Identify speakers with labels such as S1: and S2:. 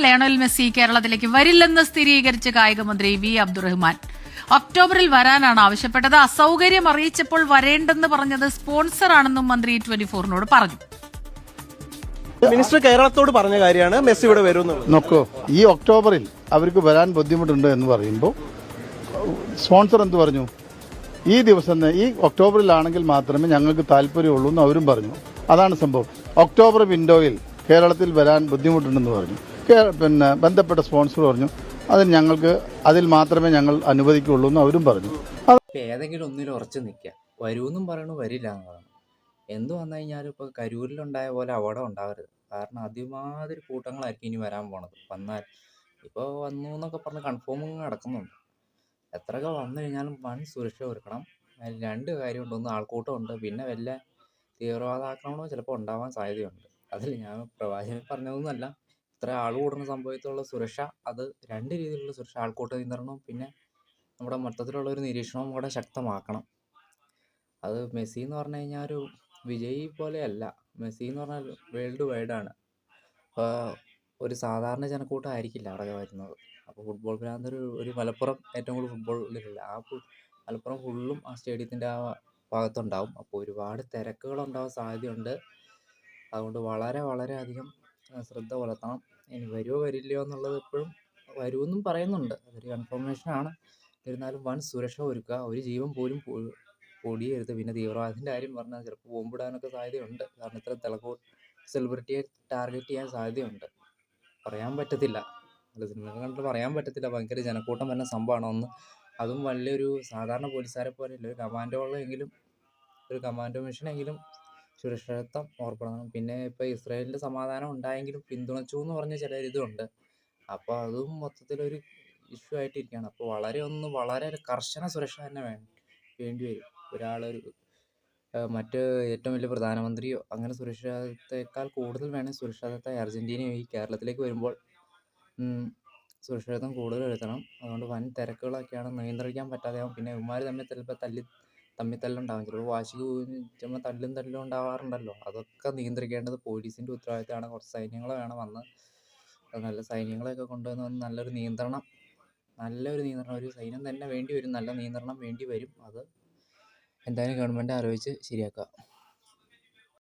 S1: Lionel Messi കേരളത്തിലേക്ക് വരില്ലെന്ന് സ്ഥിരീകരിച്ച കായികമന്ത്രി വി അബ്ദുറഹ്മാൻ ഒക്ടോബറിൽ വരാനാണ് ആവശ്യപ്പെട്ടത്. അസൗകര്യം അറിയിച്ചപ്പോൾ വരേണ്ടെന്ന് പറഞ്ഞത് സ്പോൺസറാണെന്നും മന്ത്രി 24-നോട് പറഞ്ഞു.
S2: മിനിസ്റ്റർ കേരളത്തോട് പറഞ്ഞ കാര്യമാണ് മെസ്സി ഇവിടെ വരുന്നത്.
S3: നോക്കൂ, ഈ ഒക്ടോബറിൽ അവർക്ക് വരാൻ ബുദ്ധിമുട്ടുണ്ട് എന്ന് പറയുമ്പോൾ സ്പോൺസർ എന്ത് പറഞ്ഞു? ഈ ദിവസം ഈ ഒക്ടോബറിലാണെങ്കിൽ മാത്രമേ ഞങ്ങൾക്ക് താല്പര്യമുള്ളൂ എന്ന് അവരും പറഞ്ഞു. അതാണ് സംഭവം. ഒക്ടോബർ വിൻഡോയിൽ കേരളത്തിൽ വരാൻ ബുദ്ധിമുട്ടുണ്ടെന്ന് പറഞ്ഞു. ബന്ധപ്പെട്ട സ്പോൺസർ പറഞ്ഞു അതിൽ മാത്രമേ ഞങ്ങൾ അനുവദിക്കുള്ളൂ എന്ന് അവരും പറഞ്ഞു.
S4: ഏതെങ്കിലും ഒന്നിലും ഉറച്ചു നിൽക്കുക. വരൂന്നും പറയണു, വരില്ല എന്ന് പറയണു. എന്ത് വന്നു കഴിഞ്ഞാലും ഇപ്പോൾ കരൂരിലുണ്ടായ പോലെ അവിടെ ഉണ്ടാവരുത്. കാരണം അതിമാതിരി കൂട്ടങ്ങളായിരിക്കും ഇനി വരാൻ പോണത്. വന്നാൽ ഇപ്പോൾ വന്നു എന്നൊക്കെ പറഞ്ഞ് കൺഫേമിങ് നടക്കുന്നുണ്ട്. എത്രയൊക്കെ വന്നു കഴിഞ്ഞാലും വൻ സുരക്ഷ ഒരുക്കണം. അതിൽ രണ്ട് കാര്യമുണ്ട്. ഒന്ന് ആൾക്കൂട്ടമുണ്ട്, പിന്നെ വല്ല തീവ്രവാദാക്രമണവും ചിലപ്പോൾ ഉണ്ടാവാൻ സാധ്യതയുണ്ട്. അതിൽ ഞാൻ പ്രവാചകൻ പറഞ്ഞതൊന്നുമല്ല. ഇത്ര ആൾ കൂടുന്ന സംഭവത്തിലുള്ള സുരക്ഷ, അത് രണ്ട് രീതിയിലുള്ള സുരക്ഷ, ആൾക്കൂട്ട നിയന്ത്രണവും പിന്നെ നമ്മുടെ മൊത്തത്തിലുള്ള ഒരു നിരീക്ഷണവും കൂടെ ശക്തമാക്കണം. അത് മെസ്സി എന്ന് പറഞ്ഞു കഴിഞ്ഞാൽ ഒരു വിജയി പോലെയല്ല. മെസ്സി എന്ന് പറഞ്ഞാൽ വേൾഡ് വൈഡാണ്. അപ്പോൾ ഒരു സാധാരണ ജനക്കൂട്ടം ആയിരിക്കില്ല അവിടെ വരുന്നത്. അപ്പോൾ ഫുട്ബോൾ ഭ്രാന്ത് ഒരു മലപ്പുറം ഏറ്റവും കൂടുതൽ ഫുട്ബോളിലുള്ള മലപ്പുറം ഫുള്ളും ആ സ്റ്റേഡിയത്തിൻ്റെ ആ ഭാഗത്തുണ്ടാവും. അപ്പോൾ ഒരുപാട് തിരക്കുകളുണ്ടാവാൻ സാധ്യതയുണ്ട്. അതുകൊണ്ട് വളരെ വളരെ അധികം ശ്രദ്ധ പുലർത്തണം. ഇനി വരുമോ വരില്ലയോ എന്നുള്ളത് എപ്പോഴും വരുമെന്നും പറയുന്നുണ്ട്. അതൊരു കൺഫർമേഷനാണ്. എന്നിരുന്നാലും വൻ സുരക്ഷ ഒരുക്കുക. ഒരു ജീവൻ പോലും പൊടിയരുത്. പിന്നെ തീവ്രവാദത്തിൻ്റെ കാര്യം പറഞ്ഞാൽ ചിലപ്പോൾ ബോംബിടാനൊക്കെ സാധ്യതയുണ്ട്. കാരണം ഇത്ര സെലിബ്രിറ്റിയെ ടാർഗറ്റ് ചെയ്യാൻ സാധ്യതയുണ്ട്. പറയാൻ പറ്റത്തില്ല. സിനിമകൾ കണ്ടിട്ട് പറയാൻ പറ്റത്തില്ല. ഭയങ്കര ജനക്കൂട്ടം വരുന്ന സംഭവമാണ്. അതും വലിയൊരു സാധാരണ പോലീസുകാരെ പോലെയല്ല, ഒരു കമാൻഡോകളെങ്കിലും, ഒരു കമാൻഡോ മിഷനെങ്കിലും സുരക്ഷിതത്വം ഉറപ്പാക്കണം. പിന്നെ ഇപ്പോൾ ഇസ്രായേലിൻ്റെ സമാധാനം ഉണ്ടായെങ്കിലും പിന്തുണച്ചു എന്ന് പറഞ്ഞ ചില ഇതുണ്ട്. അപ്പോൾ അതും മൊത്തത്തിലൊരു ഇഷ്യൂ ആയിട്ടിരിക്കുകയാണ്. അപ്പോൾ വളരെ കർശന സുരക്ഷ തന്നെ വേണ്ടി വരും. ഒരാളൊരു മറ്റ് ഏറ്റവും വലിയ പ്രധാനമന്ത്രിയോ അങ്ങനെ സുരക്ഷിതത്വത്തേക്കാൾ കൂടുതൽ വേണമെങ്കിൽ സുരക്ഷിതത്വം അർജന്റീനയോ ഈ കേരളത്തിലേക്ക് വരുമ്പോൾ സുരക്ഷിതത്വം കൂടുതൽ വരുത്തണം. അതുകൊണ്ട് വൻ തിരക്കുകളൊക്കെയാണ്, നിയന്ത്രിക്കാൻ പറ്റാതെയാവും. പിന്നെ ഇവന്മാർ തമ്മിൽ ചിലപ്പോൾ തമ്മിത്തല്ലുണ്ടാകും. ചിലപ്പോൾ വാശിക്ക് ചുമ്മാ തല്ലും ഉണ്ടാവാറുണ്ടല്ലോ. അതൊക്കെ നിയന്ത്രിക്കേണ്ടത് പോലീസിൻ്റെ ഉത്തരവാദിത്തമാണ്. കുറച്ച് സൈന്യങ്ങൾ വേണം വന്ന്, നല്ല സൈന്യങ്ങളെയൊക്കെ കൊണ്ടുവന്ന് നല്ലൊരു നിയന്ത്രണം, ഒരു സൈന്യം തന്നെ വേണ്ടി വരും. നല്ല നിയന്ത്രണം വേണ്ടി വരും. അത് എന്തായാലും ഗവൺമെൻറ് ആലോചിച്ച് ശരിയാക്കുക.